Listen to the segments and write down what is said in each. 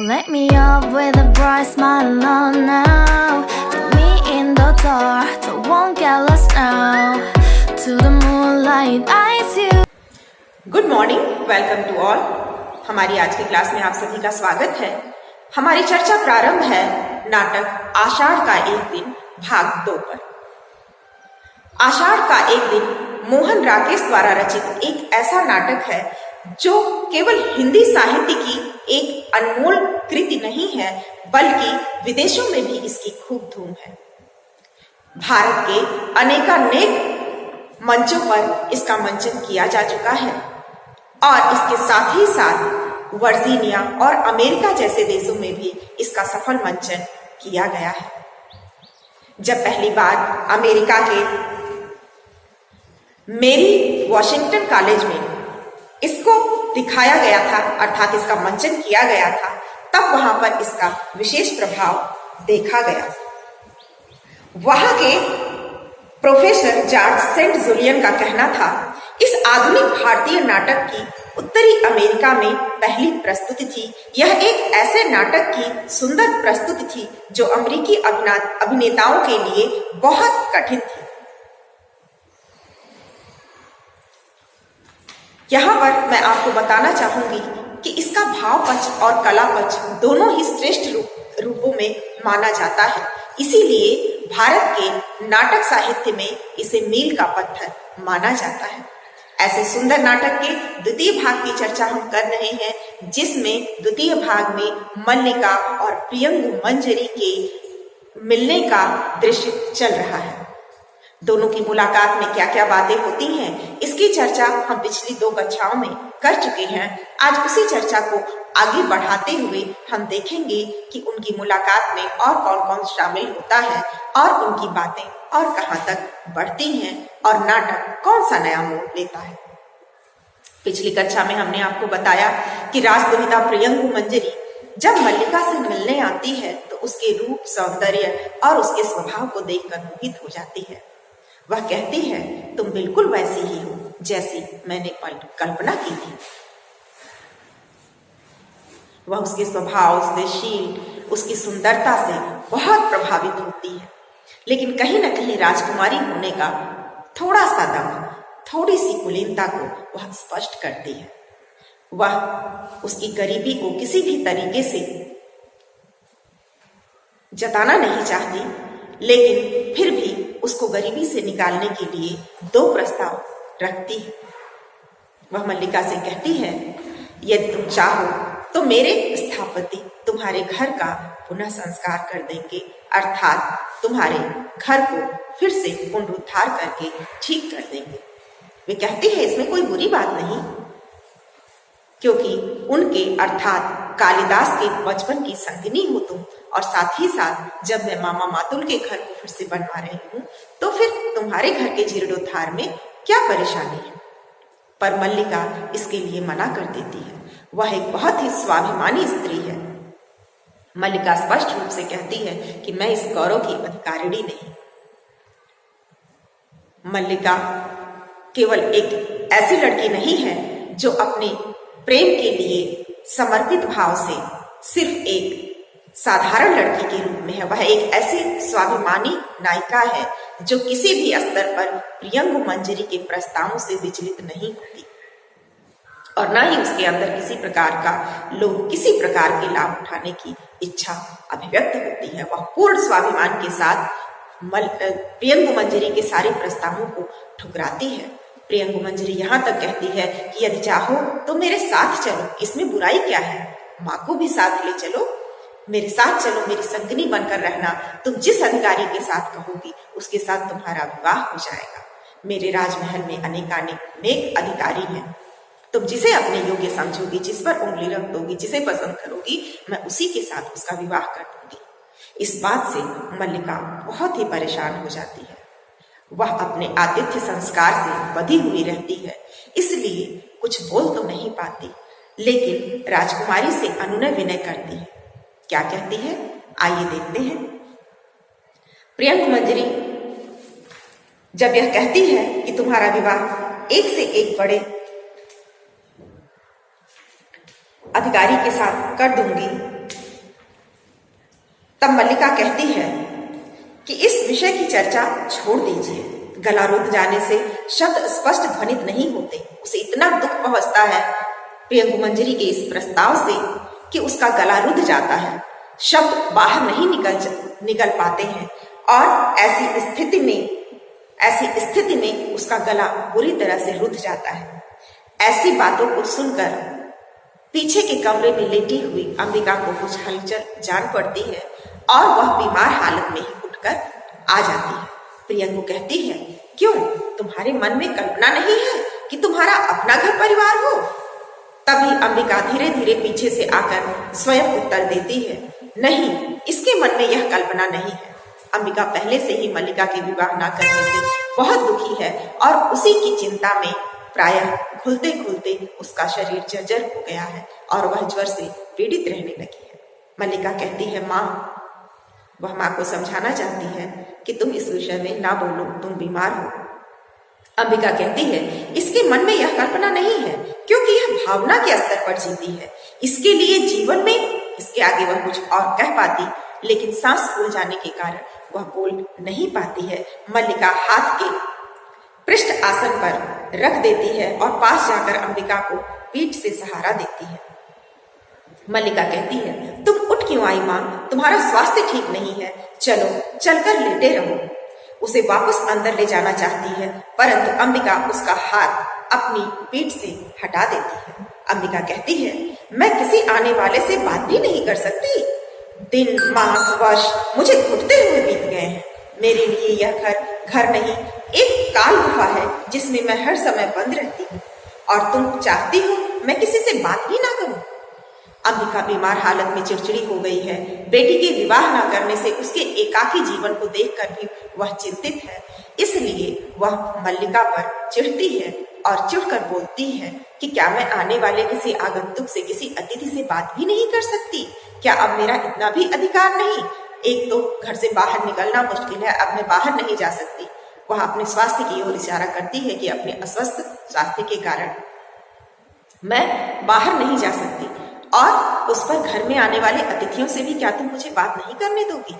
let me up with a bright smile on now. Put me in the dark, so won't get lost now. To the moonlight, eyes you. Good morning, welcome to all. हमारी आज की class में आप सभी का स्वागत है। हमारी चर्चा प्रारंभ है नाटक आषाढ़ का एक दिन भाग 2 पर। आषाढ़ का एक दिन मोहन राकेश द्वारा रचित एक ऐसा नाटक है जो केवल हिंदी साहित्य की एक अनमोल कृति नहीं है, बल्कि विदेशों में भी इसकी खूब धूम है। भारत के अनेकानेक मंचों पर इसका मंचन किया जा चुका है और इसके साथ ही साथ वर्जीनिया और अमेरिका जैसे देशों में भी इसका सफल मंचन किया गया है। जब पहली बार अमेरिका के मेरी वॉशिंगटन कॉलेज में इसको दिखाया गया था, अर्थात इसका मंचन किया गया था, तब वहां पर इसका विशेष प्रभाव देखा गया। वहां के प्रोफेसर जॉर्ज सेंट जुलियन का कहना था, इस आधुनिक भारतीय नाटक की उत्तरी अमेरिका में पहली प्रस्तुति थी। यह एक ऐसे नाटक की सुंदर प्रस्तुति थी जो अमेरिकी अभिनेताओं के लिए बहुत कठिन थी। यहाँ पर मैं आपको बताना चाहूंगी कि इसका भाव पक्ष और कला पक्ष दोनों ही श्रेष्ठ रूपों में माना जाता है। इसीलिए भारत के नाटक साहित्य में इसे मील का पत्थर माना जाता है। ऐसे सुंदर नाटक के द्वितीय भाग की चर्चा हम कर रहे हैं, जिसमें द्वितीय भाग में मल्लिका और प्रियंगु मंजरी के मिलने का दृश्य चल रहा है। दोनों की मुलाकात में क्या क्या बातें होती हैं, इसकी चर्चा हम पिछली 2 कक्षाओं में कर चुके हैं। आज उसी चर्चा को आगे बढ़ाते हुए हम देखेंगे कि उनकी मुलाकात में और कौन कौन शामिल होता है और उनकी बातें और कहां तक बढ़ती हैं और नाटक कौन सा नया मोड़ लेता है। पिछली कक्षा में हमने आपको बताया कि राजदुहिता प्रियंगु मंजरी जब मल्लिका से मिलने आती है तो उसके रूप, सौंदर्य और उसके स्वभाव को देखकर मोहित हो जाती है। वह कहती है, तुम बिल्कुल वैसी ही हो जैसी मैंने कल्पना की थी। वह उसके स्वभाव, उसके शील, उसकी सुंदरता से बहुत प्रभावित होती है, लेकिन कहीं न कहीं राजकुमारी होने का थोड़ा सा दम, थोड़ी सी कुलीनता को वह स्पष्ट करती है। वह उसकी गरीबी को किसी भी तरीके से जताना नहीं चाहती, लेकिन फिर भी उसको गरीबी से निकालने के लिए 2 प्रस्ताव रखती है। वह मल्लिका से कहती है, यदि तुम चाहो तो मेरे स्थापति तुम्हारे घर का पुनः संस्कार कर देंगे, अर्थात तुम्हारे घर को फिर से पुनरुद्धार करके ठीक कर देंगे। वे कहती है, इसमें कोई बुरी बात नहीं, क्योंकि उनके अर्थात कालिदास के बचपन की संगिनी हो तुम, और साथ ही साथ जब मैं मामा मातुल के घर को फिर से बनवा रही हूँ तो फिर तुम्हारे घर के जीर्णोद्धार में क्या परेशानी है। पर मल्लिका इसके लिए मना कर देती है। वह एक बहुत ही स्वाभिमानी स्त्री है। मल्लिका स्पष्ट रूप से कहती है कि मैं इस गौरव की अधिकारिणी नहीं। मल्लिका केवल एक ऐसी लड़की नहीं है जो अपने प्रेम के लिए समर्पित भाव से सिर्फ एक साधारण लड़की के रूप में है। वह एक ऐसी स्वाभिमानी नायिका है जो किसी भी स्तर पर प्रियंगु मंजरी के प्रस्तावों से विचलित नहीं होती और न ही उसके अंदर किसी प्रकार के लाभ उठाने की इच्छा अभिव्यक्त होती है। वह पूर्ण स्वाभिमान के साथ प्रियंगु मंजरी के सारे प्रस्तावों को ठुकराती है। प्रियंगु मंजरी यहाँ तक कहती है कि यदि चाहो तो मेरे साथ चलो, इसमें बुराई क्या है, माँ को भी साथ ले चलो, मेरे साथ चलो, मेरी संगिनी बनकर रहना। तुम जिस अधिकारी के साथ कहोगी उसके साथ तुम्हारा विवाह हो जाएगा। मेरे राजमहल में अनेक अधिकारी हैं, तुम जिसे अपने योग्य समझोगी, जिस पर उंगली रख दोगी, जिसे पसंद करोगी, मैं उसी के साथ उसका विवाह कर दूंगी। इस बात से मल्लिका बहुत ही परेशान हो जाती है। वह अपने आतिथ्य संस्कार से बंधी हुई रहती है, इसलिए कुछ बोल तो नहीं पाती, लेकिन राजकुमारी से अनुनय विनय करती है। क्या कहती है, आइए देखते हैं। प्रियंगु मंजरी जब यह कहती है कि तुम्हारा विवाह एक से एक बड़े अधिकारी के साथ कर दूंगी, तब मल्लिका कहती है कि इस विषय की चर्चा छोड़ दीजिए। गला रुध जाने से शब्द स्पष्ट ध्वनित नहीं होते। उसे इतना दुख पहुंचता है प्रियंगु मंजरी के इस प्रस्ताव से कि उसका गला रुध जाता है, शब्द बाहर नहीं निकल पाते हैं और ऐसी स्थिति में उसका गला बुरी तरह से रुध जाता है। ऐसी बातों को सुनकर पीछे के कमरे में लेटी हुई अंबिका को कुछ हलचल जान पड़ती है और वह बीमार हालत में ही उठकर आ जाती है। प्रियंगु कहती है, क्यों, तुम्हारे मन में कल्पना नहीं है कि तुम्हारा अपना घर परिवार हो? तभी अंबिका धीरे धीरे पीछे से आकर स्वयं उत्तर देती है, नहीं, इसके मन में यह कल्पना नहीं है। अंबिका पहले से ही मल्लिका के विवाह न करने से बहुत दुखी है और उसी की चिंता में प्रायः घुलते घुलते उसका शरीर जर्जर हो गया है और वह ज्वर से पीड़ित रहने लगी है। मल्लिका कहती है, माँ, वह माँ को समझाना चाहती है कि तुम इस विषय में ना बोलो, तुम बीमार हो। अंबिका कहती है, इसके मन में यह कल्पना नहीं है क्योंकि यह भावना के स्तर पर जीती है। इसके लिए जीवन में इसके आगे वह कुछ और कह पाती, लेकिन सांस फूल जाने के कारण वह बोल नहीं पाती है। मल्लिका हाथ के पृष्ठ आसन पर रख देती है और पास जाकर अंबिका को पीठ से सहारा देती है। मल्लिका कहती है, तुम उठ क्यों आई माँ? तुम्हारा स्वास्थ्य ठीक नहीं है, चलो चलकर लेटे रहो। उसे वापस अंदर ले जाना चाहती है, परंतु अंबिका उसका हाथ अपनी पीठ से हटा देती है। अंबिका कहती है, मैं किसी आने वाले से बात भी नहीं कर सकती। दिन, मास, वर्ष मुझे घुटते हुए बीत गए हैं। मेरे लिए यह घर नहीं, एक काल गुफा है जिसमें मैं हर समय बंद रहती हूँ और तुम चाहती हो मैं किसी से बात भी ना करूं। अंबिका बीमार हालत में चिड़चिड़ी हो गई है। बेटी के विवाह न करने से उसके एकाकी जीवन को देखकर भी वह चिंतित है। इसलिए वह मल्लिका पर चिढ़ती है और चिढ़कर बोलती है कि क्या मैं आने वाले किसी आगंतुक से, किसी अतिथि से बात भी नहीं कर सकती? क्या अब मेरा इतना भी अधिकार नहीं? एक तो घर से बाहर निकलना मुश्किल है, अब मैं बाहर नहीं जा सकती। वह अपने स्वास्थ्य की ओर इशारा करती है कि अपने अस्वस्थ स्वास्थ्य के कारण मैं बाहर नहीं जा सकती और उस पर घर में आने वाले अतिथियों से भी क्या तुम मुझे बात नहीं करने दोगी?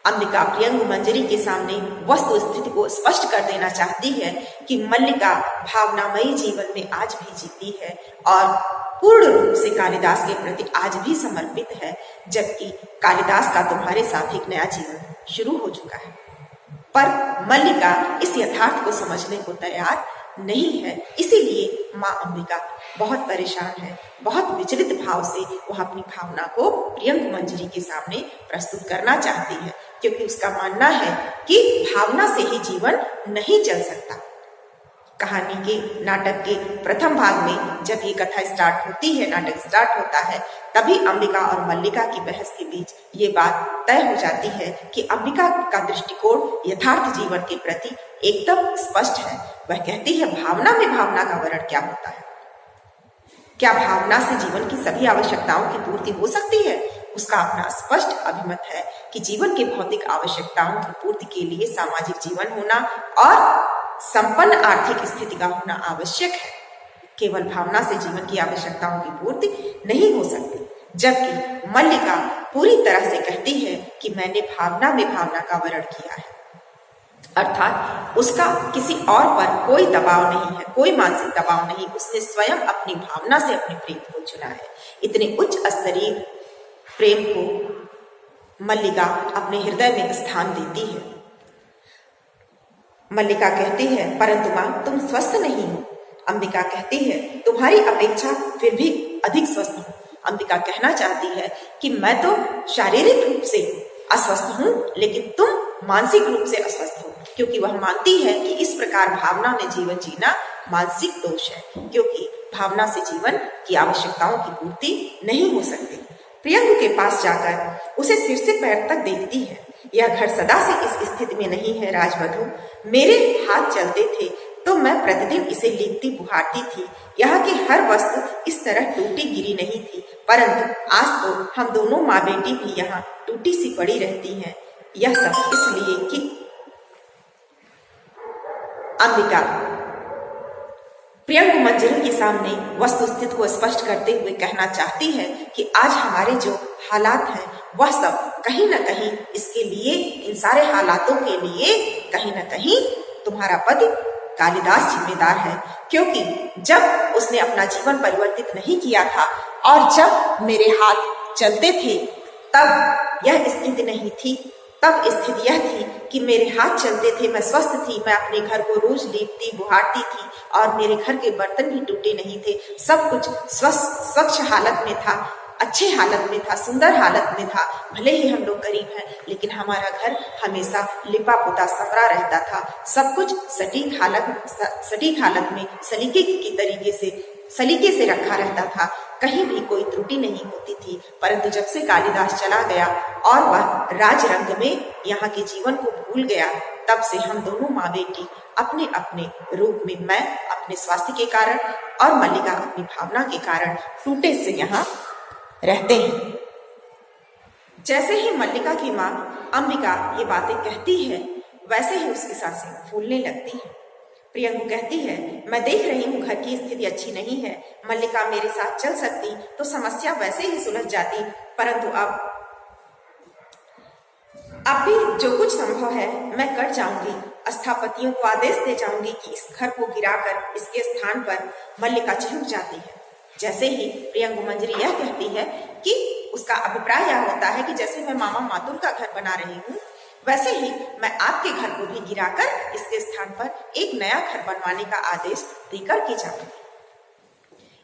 अंबिका प्रियंगु मंजरी के सामने वस्तु स्थिति को स्पष्ट कर देना चाहती है कि मल्लिका भावनामयी जीवन में आज भी जीती है और पूर्ण रूप से कालिदास के प्रति आज भी समर्पित है, जबकि कालिदास का तुम्हारे साथ एक नया जीवन शुरू हो चुका है। पर मल्लिका इस यथार्थ को समझने को तैयार नहीं है। इसीलिए माँ अंबिका बहुत परेशान है, बहुत विचलित भाव से वह अपनी भावना को प्रियंगु मंजरी के सामने प्रस्तुत करना चाहती है, क्योंकि उसका मानना है कि भावना से ही जीवन नहीं चल सकता। कहानी के नाटक के प्रथम भाग में जब ये कथा स्टार्ट होती है, नाटक स्टार्ट होता है, तभी अंबिका और मल्लिका की बहस के बीच ये बात तय हो जाती है कि अंबिका का दृष्टिकोण यथार्थ जीवन के प्रति एकदम स्पष्ट है। वह कहती है, भावना में भावना का वर्ण क्या होता है? क्या भावना से जीवन की सभी आवश्यकताओं की पूर्ति हो सकती है? उसका अपना स्पष्ट अभिमत है कि जीवन के भौतिक आवश्यकताओं की पूर्ति के लिए सामाजिक जीवन होना और संपन्न आर्थिक स्थिति का होना आवश्यक है। केवल भावना से जीवन की आवश्यकताओं की पूर्ति नहीं हो सकती। जबकि मल्लिका पूरी तरह से कहती है कि मैंने भावना में भावना का वर्ण किया है, अर्थात उसका किसी और पर कोई दबाव नहीं है, कोई मानसिक दबाव नहीं। उसने स्वयं अपनी भावना से अपने प्रेम को चुना है। इतने उच्च स्तरीय प्रेम को मल्लिका अपने हृदय में स्थान देती है। मल्लिका कहती है, परंतु माँ तुम स्वस्थ नहीं हो। अंबिका कहती है, तुम्हारी अपेक्षा फिर भी अधिक स्वस्थ हूँ। अंबिका कहना चाहती है कि मैं तो शारीरिक रूप से अस्वस्थ हूँ, लेकिन तुम मानसिक रूप से अस्वस्थ हो, क्योंकि वह मानती है कि इस प्रकार भावना में जीवन जीना मानसिक दोष है, क्योंकि भावना से जीवन की आवश्यकताओं की पूर्ति नहीं हो सकती। प्रियंगु के पास जाकर उसे सिर से पैर तक देखती है। यह घर सदा से इस स्थिति में नहीं है राजवधु। मेरे हाथ चलते थे तो मैं प्रतिदिन इसे लीपती बुहारती थी। यहाँ की हर वस्तु इस तरह टूटी गिरी नहीं थी, परंतु आज तो हम दोनों माँ बेटी भी यहाँ टूटी सी पड़ी रहती हैं। यह सब इसलिए कि अंबिका प्रियंका मंजरी के सामने वस्तुस्थिति को स्पष्ट करते हुए कहना चाहती है कि आज हमारे जो हालात हैं वह सब कहीं ना कहीं इसके लिए, इन सारे हालातों के लिए कहीं ना कहीं तुम्हारा पति कालिदास जिम्मेदार है। क्योंकि जब उसने अपना जीवन परिवर्तित नहीं किया था और जब मेरे हाथ चलते थे तब यह स्थिति नहीं थी। तब स्थिति यह थी कि मेरे हाथ चलते थे, मैं स्वस्थ थी, मैं अपने घर को रोज लीपती बुहारती थी और मेरे घर के बर्तन भी टूटे नहीं थे। सब कुछ स्वच्छ हालत में था, अच्छे हालत में था, सुंदर हालत में था। भले ही हम लोग गरीब हैं लेकिन हमारा घर हमेशा लिपा पुता संवरा रहता था। सब कुछ सटीक हालत में सलीके से रखा रहता था, कहीं भी कोई त्रुटि नहीं होती थी। परंतु जब से कालिदास चला गया और वह राज रंग में यहाँ के जीवन को भूल गया, तब से हम दोनों माँ बेटी अपने अपने रूप में, मैं अपने स्वास्थ्य के कारण और मल्लिका अपनी भावना के कारण टूटे से यहाँ रहते हैं। जैसे ही मल्लिका की माँ अंबिका ये बातें कहती है वैसे ही उसकी सांसें फूलने लगती है। प्रियंका कहती है, मैं देख रही हूँ घर की स्थिति अच्छी नहीं है। मल्लिका मेरे साथ चल सकती तो समस्या वैसे ही सुलझ जाती, परंतु अब भी जो कुछ संभव है मैं कर जाऊंगी। स्थापतियों को आदेश दे जाऊंगी कि इस घर को गिराकर इसके स्थान पर मल्लिका चिहुक जाती है। जैसे ही प्रियंका मंजरी यह कहती है कि उसका अभिप्राय यह होता है कि जैसे मैं मामा मातुल का घर बना रही हूँ वैसे ही मैं आपके घर को भी गिराकर इसके स्थान पर एक नया घर बनवाने का आदेश देकर के जाऊंगी।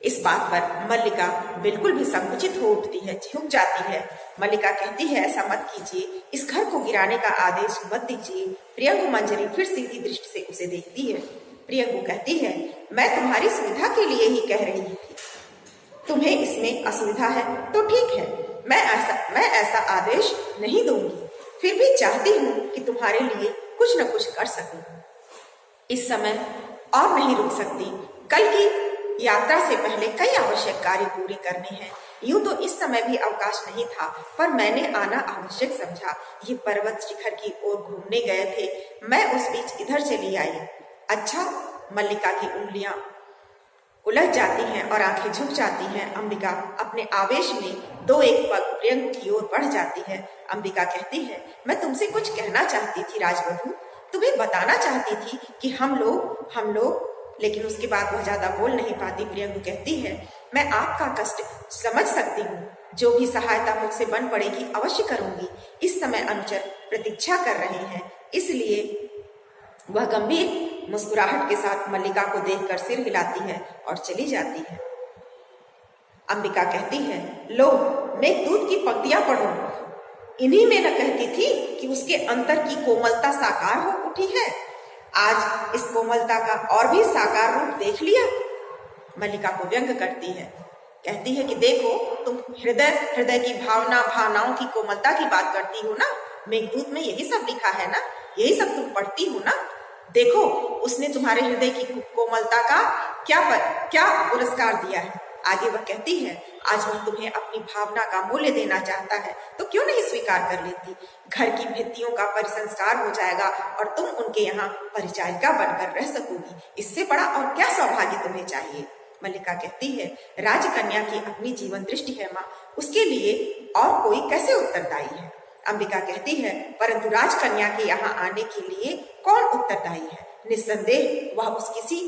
इस बात पर मल्लिका बिल्कुल भी संकुचित हो उठती है, झुक जाती है। मल्लिका कहती है, ऐसा मत कीजिए, इस घर को गिराने का आदेश मत दीजिए। प्रियंका मंजरी फिर सीधी दृष्टि से उसे देखती है। प्रियंका कहती है, मैं तुम्हारी सुविधा के लिए ही कह रही थी, तुम्हें इसमें असुविधा है तो ठीक है, मैं ऐसा आदेश नहीं दूंगी, फिर भी चाहती हूँ कि तुम्हारे लिए कुछ न कुछ कर सकूं। इस समय और नहीं रुक सकती, कल की यात्रा से पहले कई आवश्यक कार्य पूरे करने हैं। यूं तो इस समय भी अवकाश नहीं था, पर मैंने आना आवश्यक समझा। ये पर्वत शिखर की ओर घूमने गए थे, मैं उस बीच इधर चली आई। अच्छा, मल्लिका की उंगलियां उलझ जाती हैं और आंखें झुक जाती हैं। अंबिका अपने आवेश में दो एक पग प्रियंका की ओर बढ़ जाती है। अंबिका कहती है, मैं तुमसे कुछ कहना चाहती थी राजवधु, तुम्हें बताना चाहती थी कि हम लोग, लेकिन उसके बाद वह ज्यादा बोल नहीं पाती। प्रियंका कहती है, मैं आपका कष्ट समझ सकती हूँ, जो भी सहायता मुझसे बन पड़ेगी अवश्य करूंगी। इस समय अनुचर प्रतीक्षा कर रहे हैं, इसलिए वह गंभीर मुस्कुराहट के साथ मल्लिका को देखकर सिर हिलाती है और चली जाती है। अंबिका कहती है, लो, मैं दूध की पंक्तियां पढ़ूं, इन्हीं में न कहती थी कि उसके अंतर की कोमलता साकार हो उठी है। आज इस कोमलता का और भी साकार रूप देख लिया। मल्लिका को व्यंग करती है, कहती है कि देखो, तुम हृदय की भावनाओं की कोमलता की बात करती हो ना, मेघदूत में यही सब लिखा है ना, यही सब तुम पढ़ती हो ना। देखो, उसने तुम्हारे हृदय की कोमलता का क्या पुरस्कार दिया है। आगे वह कहती है, आज वह तुम्हें अपनी भावना का मूल्य देना चाहता है तो क्यों नहीं स्वीकार कर लेती। घर की भित्तियों का परिसंस्कार हो जाएगा और तुम उनके यहाँ परिचारिका बनकर रह सकोगी। इससे बड़ा और क्या सौभाग्य तुम्हें चाहिए। मल्लिका कहती है, राजकन्या की अपनी जीवन दृष्टि है माँ, उसके लिए और कोई कैसे उत्तरदायी है। अंबिका कहती है, परंतु राजकन्या के यहाँ आने के लिए कौन उत्तरदायी है। निस्संदेह वह उस किसी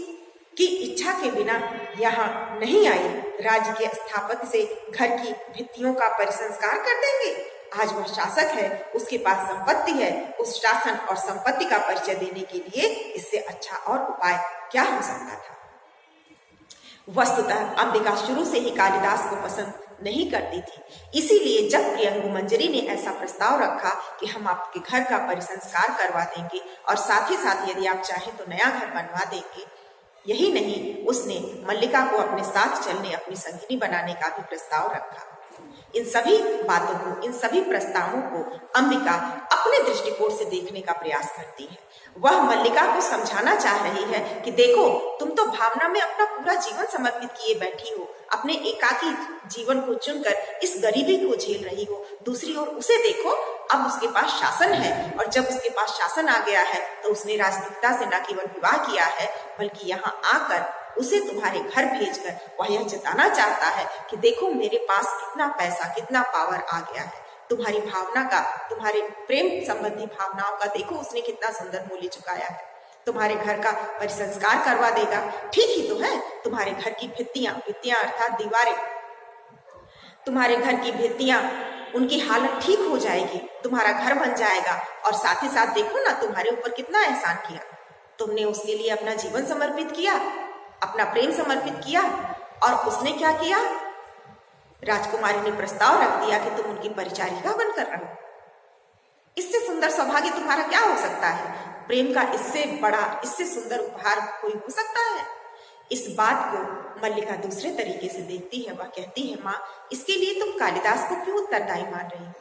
की इच्छा के बिना यहाँ नहीं आई। राज्य के स्थापत्य से घर की भित्तियों का परिसंस्कार कर देंगे। आज वह शासक है, उसके पास संपत्ति है, उस शासन और संपत्ति का परिचय देने के लिए इससे अच्छा और उपाय क्या हो सकता था। वस्तुतः अंबिका शुरू से ही कालिदास को पसंद नहीं करती थी। इसीलिए जब प्रियंका मंजरी ने ऐसा प्रस्ताव रखा कि हम आपके घर का परिसंस्कार करवा देंगे और साथ ही साथ यदि आप चाहें तो नया घर बनवा देंगे, यही नहीं, उसने मल्लिका को अपने साथ चलने, अपनी संगिनी बनाने का भी प्रस्ताव रखा। इन सभी बातों को, इन सभी प्रस्तावों को अंबिका अपने दृष्टिकोण से देखने का प्रयास करती है। वह मल्लिका को समझाना चाह रही है कि देखो, तुम तो भावना में अपना पूरा जीवन समर्पित किए बैठी हो, अपने एकाकी जीवन को चुनकर इस गरीबी को झेल रही हो। दूसरी ओर उसे देखो, अब उसके पास शासन है और जब उसके पास शासन आ गया है तो उसने राजदूता से न केवल विवाह किया है बल्कि यहाँ आकर उसे तुम्हारे घर भेजकर वह यह जताना चाहता है कि देखो मेरे पास कितना पैसा, कितना पावर आ गया है। तुम्हारी भावना का, तुम्हारे प्रेम संबंधी भावनाओं का देखो उसने कितना सुंदर मूल्य चुकाया है। तुम्हारे घर का परिसंस्कार करवा देगा। ठीक ही तो है, तुम्हारे घर की भित्तियां अर्थात दीवारें, तुम्हारे घर की भित्तियां, उनकी हालत ठीक हो जाएगी, तुम्हारा घर बन जाएगा। और साथ ही साथ देखो ना तुम्हारे ऊपर कितना एहसान किया, तुमने उसके लिए अपना जीवन समर्पित किया, अपना प्रेम समर्पित किया। और उसने क्या किया? राजकुमारी ने प्रस्ताव रख दिया कि तुम उनकी परिचारिका बनकर रहो। इससे सुंदर सौभाग्य तुम्हारा क्या हो सकता है? प्रेम का इससे बड़ा, इससे सुंदर उपहार कोई हो सकता है? इस बात को मल्लिका दूसरे तरीके से देखती है। वह कहती है, माँ, इसके लिए तुम कालिदास को क्यों उत्तरदायी मान रही हो?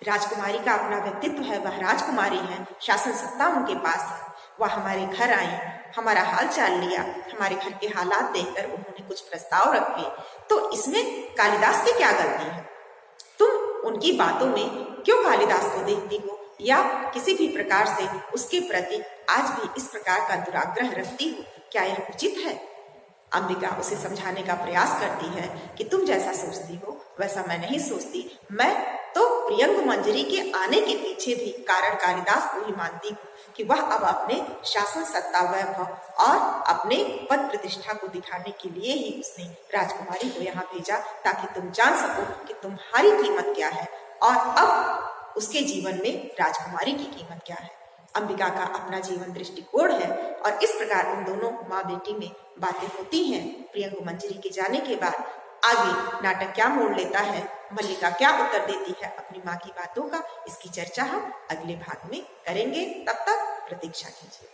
राजकुमारी का अपना व्यक्तित्व है, वह राजकुमारी है, शासन सत्ता उनके पास है। वह हमारे घर आई, हमारा हाल चाल लिया, हमारे घर के हालात देखकर उन्होंने कुछ प्रस्ताव रखे, तो इसमें कालिदास की क्या गलती है? तुम उनकी बातों में क्यों कालिदास को देखती हो या किसी भी प्रकार से उसके प्रति आज भी इस प्रकार का दुराग्रह रखती हो? क्या यह उचित है? अंबिका उसे समझाने का प्रयास करती है कि तुम जैसा सोचती हो वैसा मैं नहीं सोचती। मैं तो प्रियंक मंजरी के आने के पीछे भी कारण कालिदास को ही मानती हूँ कि वह अब अपने शासन सत्ता, वैभव और अपने पद प्रतिष्ठा को दिखाने के लिए ही उसने राजकुमारी को यहाँ भेजा, ताकि तुम जान सको कि तुम्हारी कीमत क्या है और अब उसके जीवन में राजकुमारी की कीमत क्या है। अंबिका का अपना जीवन दृष्टिकोण है और इस प्रकार उन दोनों माँ बेटी में बातें होती हैं। प्रियंक मंजरी के जाने के बाद आगे नाटक क्या मोड़ लेता है, मल्लिका क्या उत्तर देती है अपनी माँ की बातों का, इसकी चर्चा हम अगले भाग में करेंगे। तब तक प्रतीक्षा कीजिए।